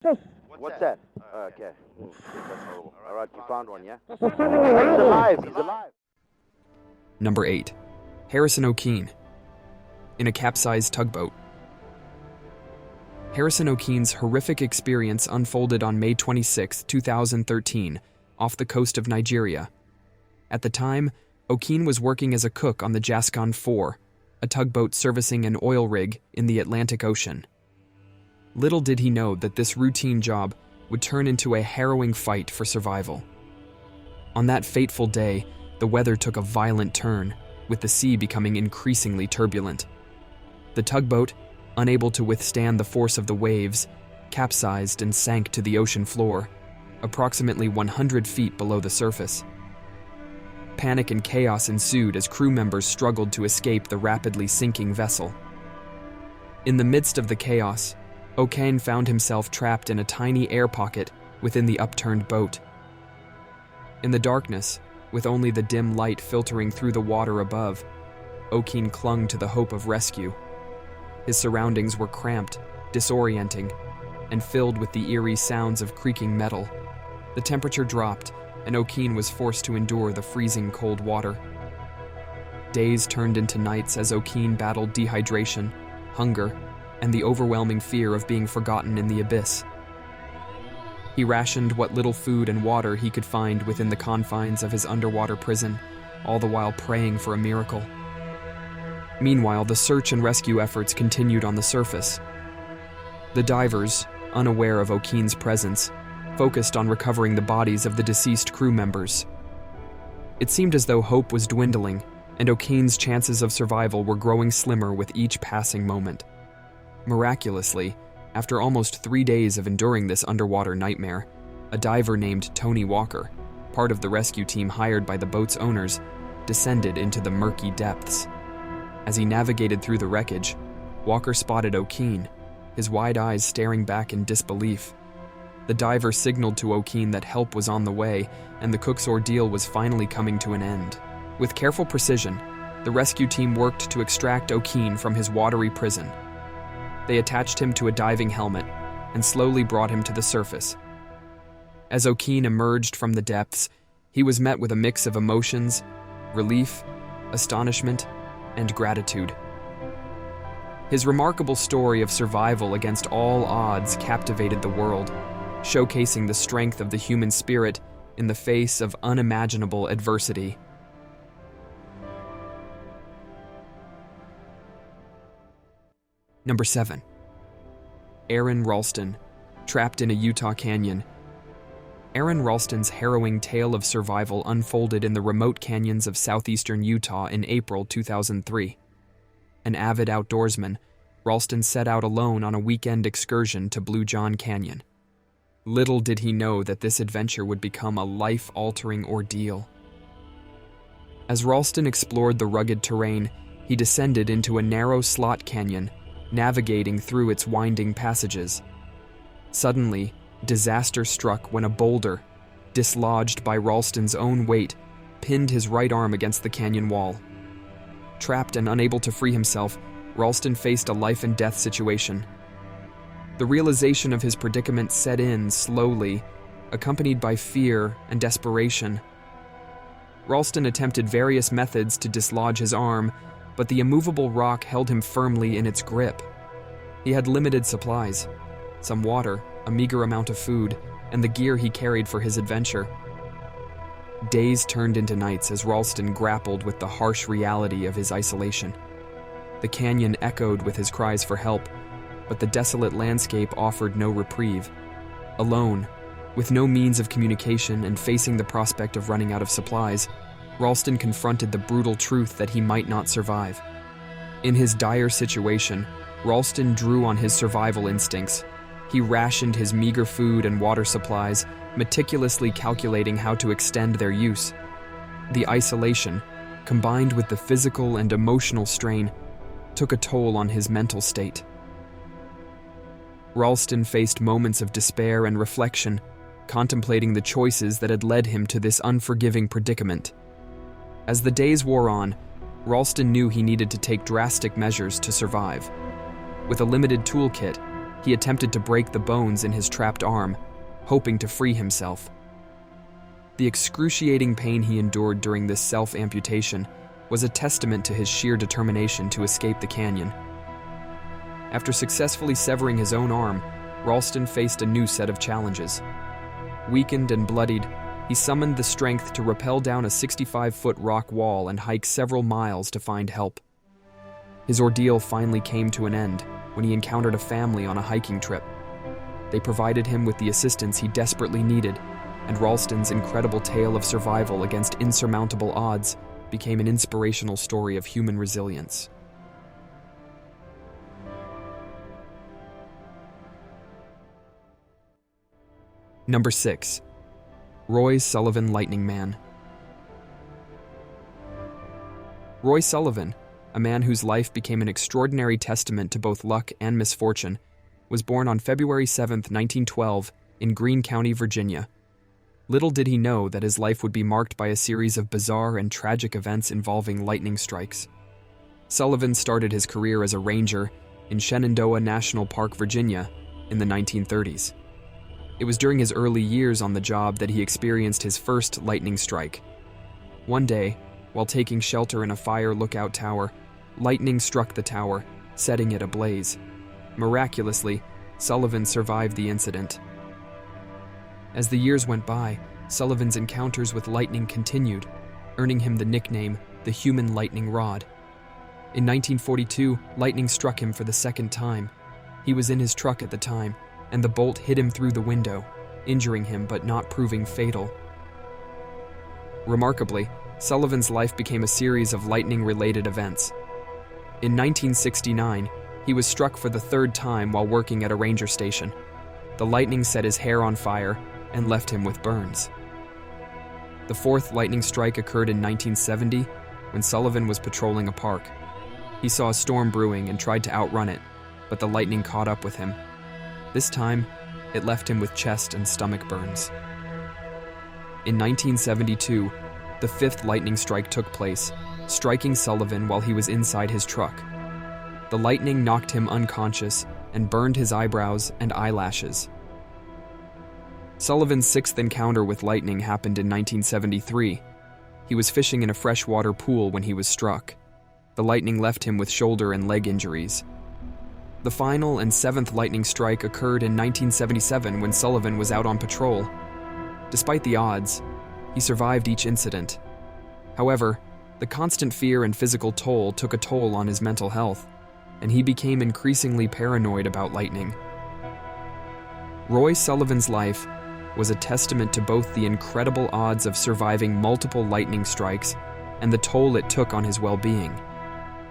What's that? Okay. That's horrible. All right, you found one, yeah? He's alive. He's alive. Number 8. Harrison Okene. In a capsized tugboat. Harrison Okene's horrific experience unfolded on May 26, 2013, off the coast of Nigeria. At the time, Okene was working as a cook on the Jascon 4, a tugboat servicing an oil rig in the Atlantic Ocean. Little did he know that this routine job would turn into a harrowing fight for survival. On that fateful day, the weather took a violent turn, with the sea becoming increasingly turbulent. The tugboat, unable to withstand the force of the waves, capsized and sank to the ocean floor, approximately 100 feet below the surface. Panic and chaos ensued as crew members struggled to escape the rapidly sinking vessel. In the midst of the chaos, Okene found himself trapped in a tiny air pocket within the upturned boat. In the darkness, with only the dim light filtering through the water above, Okene clung to the hope of rescue. His surroundings were cramped, disorienting, and filled with the eerie sounds of creaking metal. The temperature dropped, and Okene was forced to endure the freezing cold water. Days turned into nights as Okene battled dehydration, hunger, and the overwhelming fear of being forgotten in the abyss. He rationed what little food and water he could find within the confines of his underwater prison, all the while praying for a miracle. Meanwhile, the search and rescue efforts continued on the surface. The divers, unaware of Okene's presence, focused on recovering the bodies of the deceased crew members. It seemed as though hope was dwindling, and Okene's chances of survival were growing slimmer with each passing moment. Miraculously, after almost 3 days of enduring this underwater nightmare, a diver named Tony Walker, part of the rescue team hired by the boat's owners, descended into the murky depths. As he navigated through the wreckage, Walker spotted Okene, his wide eyes staring back in disbelief. The diver signaled to Okene that help was on the way, and the cook's ordeal was finally coming to an end. With careful precision, the rescue team worked to extract Okene from his watery prison. They attached him to a diving helmet and slowly brought him to the surface. As Okene emerged from the depths, he was met with a mix of emotions, relief, astonishment, and gratitude. His remarkable story of survival against all odds captivated the world, showcasing the strength of the human spirit in the face of unimaginable adversity. Number 7. Aron Ralston, trapped in a Utah canyon. Aron Ralston's harrowing tale of survival unfolded in the remote canyons of southeastern Utah in April 2003. An avid outdoorsman, Ralston set out alone on a weekend excursion to Blue John Canyon. Little did he know that this adventure would become a life-altering ordeal. As Ralston explored the rugged terrain, he descended into a narrow slot canyon, navigating through its winding passages. Suddenly, disaster struck when a boulder, dislodged by Ralston's own weight, pinned his right arm against the canyon wall. Trapped and unable to free himself, Ralston faced a life-and-death situation. The realization of his predicament set in slowly, accompanied by fear and desperation. Ralston attempted various methods to dislodge his arm, but the immovable rock held him firmly in its grip. He had limited supplies, some water, a meager amount of food, and the gear he carried for his adventure. Days turned into nights as Ralston grappled with the harsh reality of his isolation. The canyon echoed with his cries for help, but the desolate landscape offered no reprieve. Alone, with no means of communication and facing the prospect of running out of supplies, Ralston confronted the brutal truth that he might not survive. In his dire situation, Ralston drew on his survival instincts. He rationed his meager food and water supplies, meticulously calculating how to extend their use. The isolation, combined with the physical and emotional strain, took a toll on his mental state. Ralston faced moments of despair and reflection, contemplating the choices that had led him to this unforgiving predicament. As the days wore on, Ralston knew he needed to take drastic measures to survive. With a limited toolkit, He attempted to break the bones in his trapped arm, hoping to free himself. The excruciating pain he endured during this self-amputation was a testament to his sheer determination to escape the canyon. After successfully severing his own arm, Ralston faced a new set of challenges. Weakened and bloodied, he summoned the strength to rappel down a 65-foot rock wall and hike several miles to find help. His ordeal finally came to an end when he encountered a family on a hiking trip. They provided him with the assistance he desperately needed, and Ralston's incredible tale of survival against insurmountable odds became an inspirational story of human resilience. Number 6. Roy Sullivan Lightning Man. Roy Sullivan, a man whose life became an extraordinary testament to both luck and misfortune, was born on February 7, 1912, in Greene County, Virginia. Little did he know that his life would be marked by a series of bizarre and tragic events involving lightning strikes. Sullivan started his career as a ranger in Shenandoah National Park, Virginia, in the 1930s. It was during his early years on the job that he experienced his first lightning strike. One day, while taking shelter in a fire lookout tower, lightning struck the tower, setting it ablaze. Miraculously, Sullivan survived the incident. As the years went by, Sullivan's encounters with lightning continued, earning him the nickname, the Human Lightning Rod. In 1942, lightning struck him for the second time. He was in his truck at the time, and the bolt hit him through the window, injuring him but not proving fatal. Remarkably, Sullivan's life became a series of lightning-related events. In 1969, he was struck for the third time while working at a ranger station. The lightning set his hair on fire and left him with burns. The fourth lightning strike occurred in 1970 when Sullivan was patrolling a park. He saw a storm brewing and tried to outrun it, but the lightning caught up with him. This time, it left him with chest and stomach burns. In 1972, the fifth lightning strike took place, striking Sullivan while he was inside his truck. The lightning knocked him unconscious and burned his eyebrows and eyelashes. Sullivan's sixth encounter with lightning happened in 1973. He was fishing in a freshwater pool when he was struck. The lightning left him with shoulder and leg injuries. The final and seventh lightning strike occurred in 1977 when Sullivan was out on patrol. Despite the odds, he survived each incident. However, the constant fear and physical toll took a toll on his mental health, and he became increasingly paranoid about lightning. Roy Sullivan's life was a testament to both the incredible odds of surviving multiple lightning strikes and the toll it took on his well-being.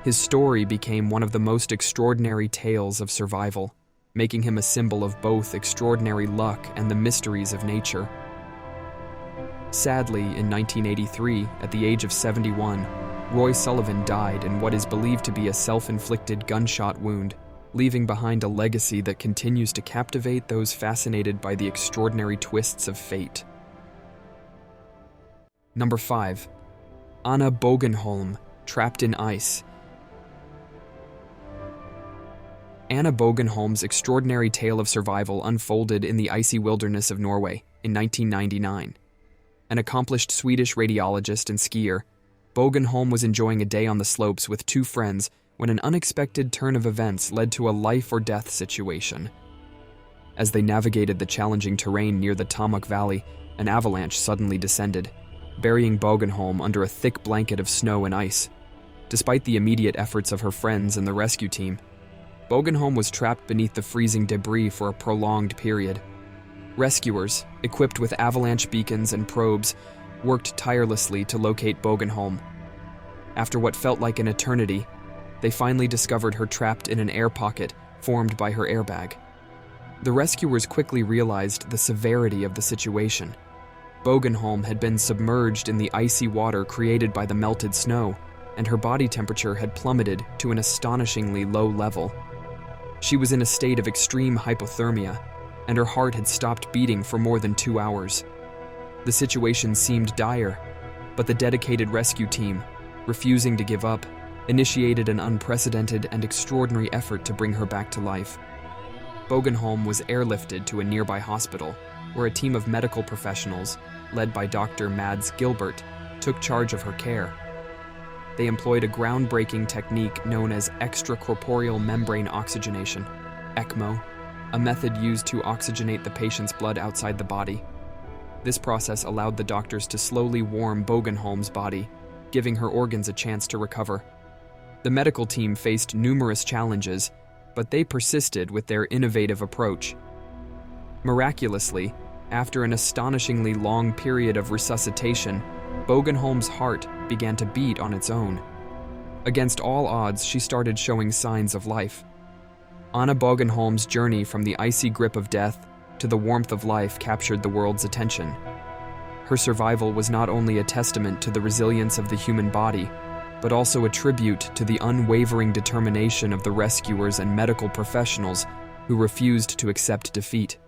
His story became one of the most extraordinary tales of survival, making him a symbol of both extraordinary luck and the mysteries of nature. Sadly, in 1983, at the age of 71, Roy Sullivan died in what is believed to be a self-inflicted gunshot wound, leaving behind a legacy that continues to captivate those fascinated by the extraordinary twists of fate. Number 5. Anna Bogenholm, trapped in ice. Anna Bogenholm's extraordinary tale of survival unfolded in the icy wilderness of Norway in 1999. An accomplished Swedish radiologist and skier, Bogenholm was enjoying a day on the slopes with two friends when an unexpected turn of events led to a life-or-death situation. As they navigated the challenging terrain near the Tamok Valley, an avalanche suddenly descended, burying Bogenholm under a thick blanket of snow and ice. Despite the immediate efforts of her friends and the rescue team, Bogenholm was trapped beneath the freezing debris for a prolonged period. Rescuers, equipped with avalanche beacons and probes, worked tirelessly to locate Bogenholm. After what felt like an eternity, they finally discovered her trapped in an air pocket formed by her airbag. The rescuers quickly realized the severity of the situation. Bogenholm had been submerged in the icy water created by the melted snow, and her body temperature had plummeted to an astonishingly low level. She was in a state of extreme hypothermia, and her heart had stopped beating for more than 2 hours. The situation seemed dire, but the dedicated rescue team, refusing to give up, initiated an unprecedented and extraordinary effort to bring her back to life. Bogenholm was airlifted to a nearby hospital, where a team of medical professionals, led by Dr. Mads Gilbert, took charge of her care. They employed a groundbreaking technique known as extracorporeal membrane oxygenation, ECMO, a method used to oxygenate the patient's blood outside the body. This process allowed the doctors to slowly warm Bogenholm's body, giving her organs a chance to recover. The medical team faced numerous challenges, but they persisted with their innovative approach. Miraculously, after an astonishingly long period of resuscitation, Bogenholm's heart began to beat on its own. Against all odds, she started showing signs of life. Anna Bogenholm's journey from the icy grip of death to the warmth of life captured the world's attention. Her survival was not only a testament to the resilience of the human body, but also a tribute to the unwavering determination of the rescuers and medical professionals who refused to accept defeat.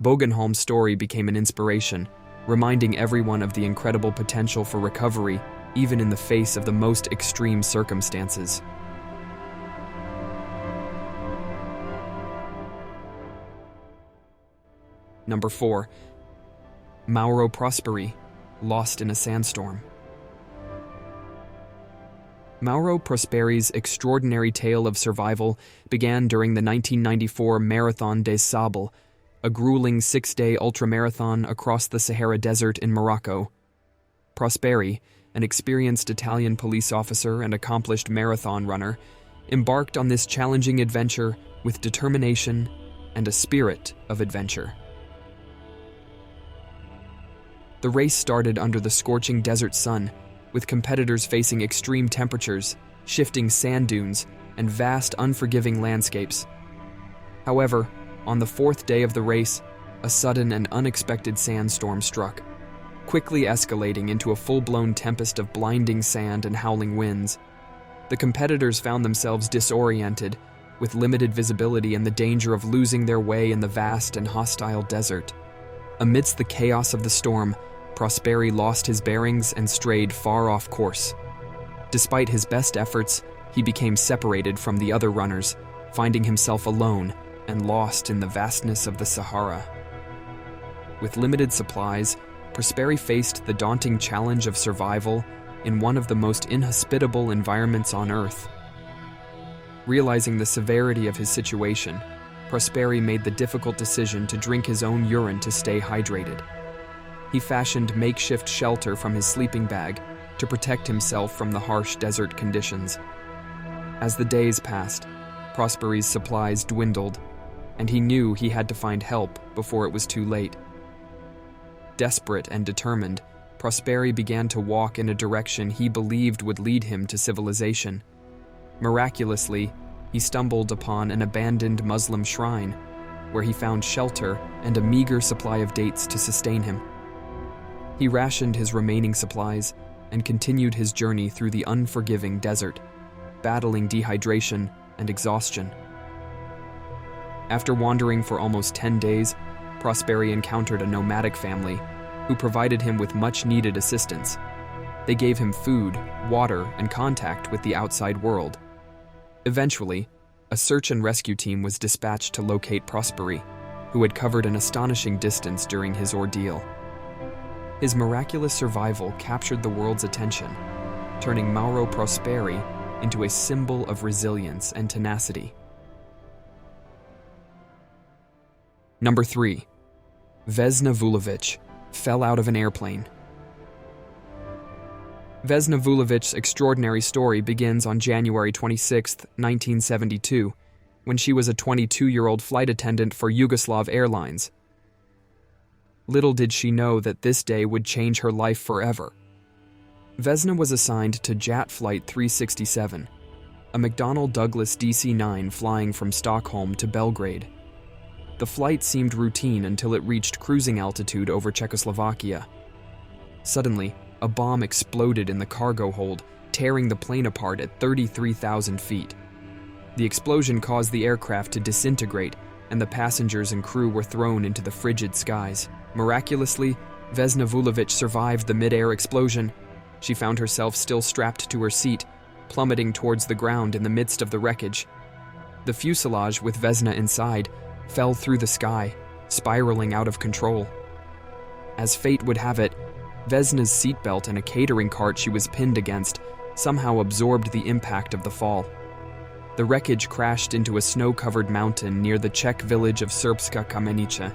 Bogenholm's story became an inspiration, reminding everyone of the incredible potential for recovery, even in the face of the most extreme circumstances. Number 4. Mauro Prosperi, lost in a sandstorm. Mauro Prosperi's extraordinary tale of survival began during the 1994 Marathon des Sables, a grueling 6-day ultramarathon across the Sahara Desert in Morocco. Prosperi, an experienced Italian police officer and accomplished marathon runner, embarked on this challenging adventure with determination and a spirit of adventure. The race started under the scorching desert sun, with competitors facing extreme temperatures, shifting sand dunes, and vast, unforgiving landscapes. However, on the 4th day of the race, a sudden and unexpected sandstorm struck, quickly escalating into a full-blown tempest of blinding sand and howling winds. The competitors found themselves disoriented, with limited visibility and the danger of losing their way in the vast and hostile desert. Amidst the chaos of the storm, Prosperi lost his bearings and strayed far off course. Despite his best efforts, he became separated from the other runners, finding himself alone and lost in the vastness of the Sahara. With limited supplies, Prosperi faced the daunting challenge of survival in one of the most inhospitable environments on Earth. Realizing the severity of his situation, Prosperi made the difficult decision to drink his own urine to stay hydrated. He fashioned makeshift shelter from his sleeping bag to protect himself from the harsh desert conditions. As the days passed, Prosperi's supplies dwindled, and he knew he had to find help before it was too late. Desperate and determined, Prosperi began to walk in a direction he believed would lead him to civilization. Miraculously, he stumbled upon an abandoned Muslim shrine, where he found shelter and a meager supply of dates to sustain him. He rationed his remaining supplies and continued his journey through the unforgiving desert, battling dehydration and exhaustion. After wandering for almost 10 days, Prosperi encountered a nomadic family who provided him with much-needed assistance. They gave him food, water, and contact with the outside world. Eventually, a search and rescue team was dispatched to locate Prosperi, who had covered an astonishing distance during his ordeal. His miraculous survival captured the world's attention, turning Mauro Prosperi into a symbol of resilience and tenacity. Number 3. Vesna Vulović fell out of an airplane. Vesna Vulovic's extraordinary story begins on January 26, 1972, when she was a 22-year-old flight attendant for Yugoslav Airlines. Little did she know that this day would change her life forever. Vesna was assigned to JAT Flight 367, a McDonnell Douglas DC-9 flying from Stockholm to Belgrade. The flight seemed routine until it reached cruising altitude over Czechoslovakia. Suddenly, a bomb exploded in the cargo hold, tearing the plane apart at 33,000 feet. The explosion caused the aircraft to disintegrate, and the passengers and crew were thrown into the frigid skies. Miraculously, Vesna Vulović survived the mid-air explosion. She found herself still strapped to her seat, plummeting towards the ground in the midst of the wreckage. The fuselage with Vesna inside fell through the sky, spiraling out of control. As fate would have it, Vesna's seatbelt and a catering cart she was pinned against somehow absorbed the impact of the fall. The wreckage crashed into a snow-covered mountain near the Czech village of Srpska Kamenica.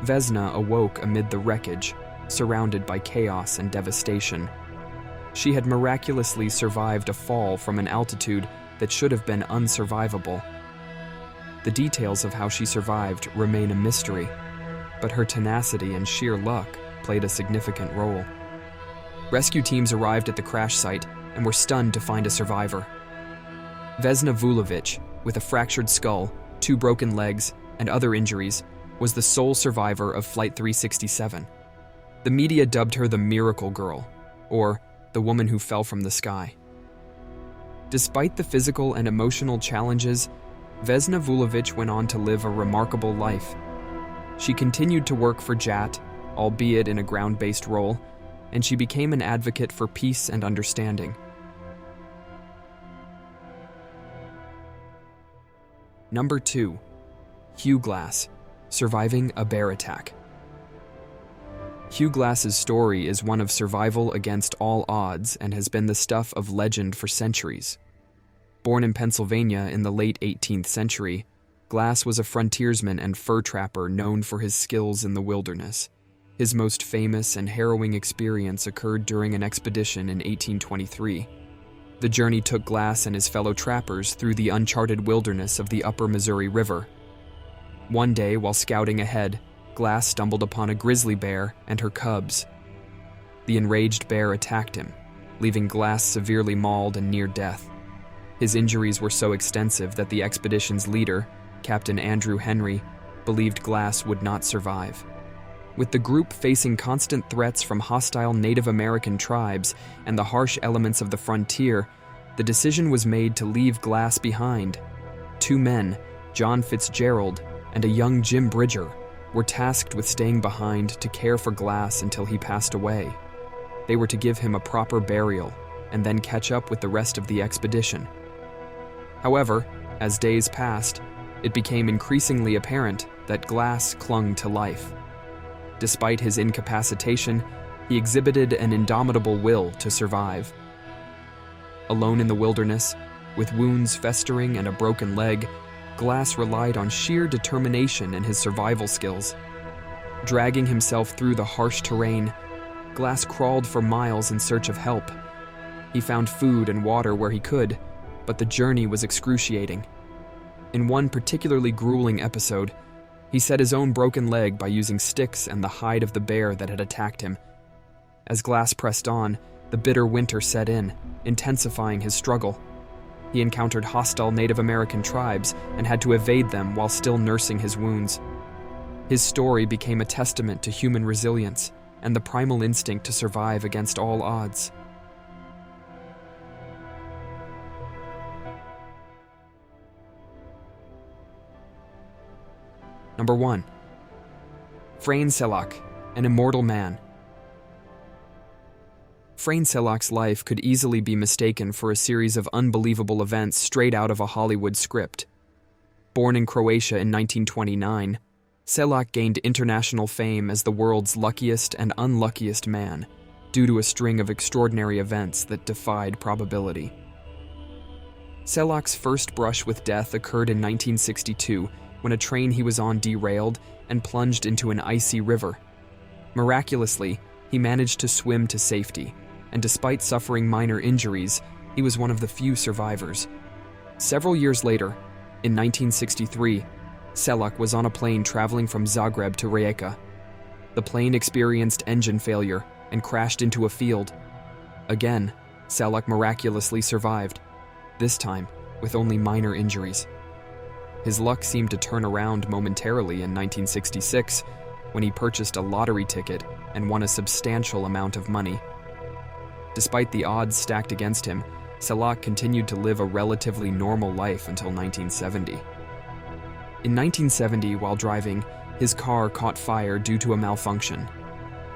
Vesna awoke amid the wreckage, surrounded by chaos and devastation. She had miraculously survived a fall from an altitude that should have been unsurvivable. The details of how she survived remain a mystery, but her tenacity and sheer luck played a significant role. Rescue teams arrived at the crash site and were stunned to find a survivor. Vesna Vulović, with a fractured skull, 2 broken legs, and other injuries, was the sole survivor of Flight 367. The media dubbed her the Miracle Girl, or the woman who fell from the sky. Despite the physical and emotional challenges, Vesna Vulović went on to live a remarkable life. She continued to work for JAT, albeit in a ground-based role, and she became an advocate for peace and understanding. Number 2. Hugh Glass, surviving a bear attack. Hugh Glass's story is one of survival against all odds and has been the stuff of legend for centuries. Born in Pennsylvania in the late 18th century, Glass was a frontiersman and fur trapper known for his skills in the wilderness. His most famous and harrowing experience occurred during an expedition in 1823. The journey took Glass and his fellow trappers through the uncharted wilderness of the upper Missouri River. One day, while scouting ahead, Glass stumbled upon a grizzly bear and her cubs. The enraged bear attacked him, leaving Glass severely mauled and near death. His injuries were so extensive that the expedition's leader, Captain Andrew Henry, believed Glass would not survive. With the group facing constant threats from hostile Native American tribes and the harsh elements of the frontier, the decision was made to leave Glass behind. 2 men, John Fitzgerald and a young Jim Bridger, were tasked with staying behind to care for Glass until he passed away. They were to give him a proper burial and then catch up with the rest of the expedition. However, as days passed, it became increasingly apparent that Glass clung to life. Despite his incapacitation, he exhibited an indomitable will to survive. Alone in the wilderness, with wounds festering and a broken leg, Glass relied on sheer determination and his survival skills. Dragging himself through the harsh terrain, Glass crawled for miles in search of help. He found food and water where he could, but the journey was excruciating. In one particularly grueling episode, he set his own broken leg by using sticks and the hide of the bear that had attacked him. As Glass pressed on, the bitter winter set in, intensifying his struggle. He encountered hostile Native American tribes and had to evade them while still nursing his wounds. His story became a testament to human resilience and the primal instinct to survive against all odds. Number 1. Frane Selak, an immortal man. Frane Selak's life could easily be mistaken for a series of unbelievable events straight out of a Hollywood script. Born in Croatia in 1929, Selak gained international fame as the world's luckiest and unluckiest man due to a string of extraordinary events that defied probability. Selak's first brush with death occurred in 1962 when a train he was on derailed and plunged into an icy river. Miraculously, he managed to swim to safety, and despite suffering minor injuries, he was one of the few survivors. Several years later, in 1963, Selak was on a plane traveling from Zagreb to Rijeka. The plane experienced engine failure and crashed into a field. Again, Selak miraculously survived, this time with only minor injuries. His luck seemed to turn around momentarily in 1966 when he purchased a lottery ticket and won a substantial amount of money. Despite the odds stacked against him, Selak continued to live a relatively normal life until 1970. In 1970, while driving, his car caught fire due to a malfunction.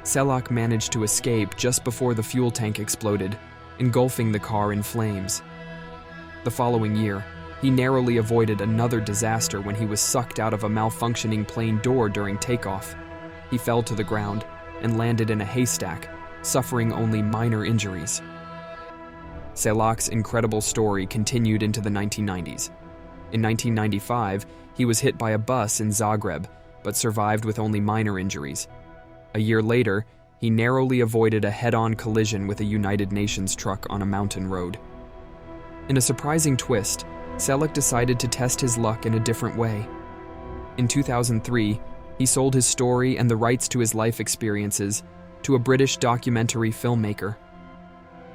Selak managed to escape just before the fuel tank exploded, engulfing the car in flames. The following year, He narrowly avoided another disaster when he was sucked out of a malfunctioning plane door during takeoff. He fell to the ground and landed in a haystack, suffering only minor injuries. Selak's incredible story continued into the 1990s. In 1995, he was hit by a bus in Zagreb, but survived with only minor injuries. A year later, he narrowly avoided a head-on collision with a United Nations truck on a mountain road. In a surprising twist, Selak decided to test his luck in a different way. In 2003, he sold his story and the rights to his life experiences to a British documentary filmmaker.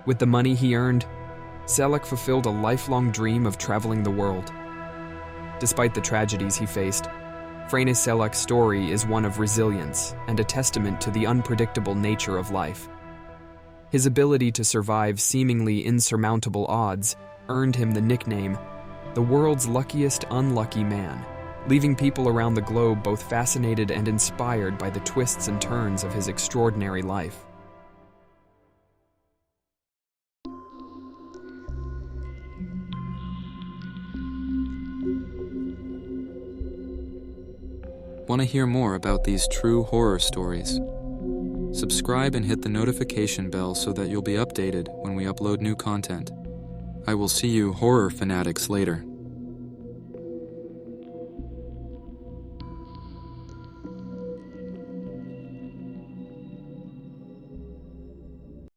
With the money he earned, Selak fulfilled a lifelong dream of traveling the world. Despite the tragedies he faced, Frane Selak's story is one of resilience and a testament to the unpredictable nature of life. His ability to survive seemingly insurmountable odds earned him the nickname, the world's luckiest unlucky man, leaving people around the globe both fascinated and inspired by the twists and turns of his extraordinary life. Want to hear more about these true horror stories? Subscribe and hit the notification bell so that you'll be updated when we upload new content. I will see you horror fanatics later.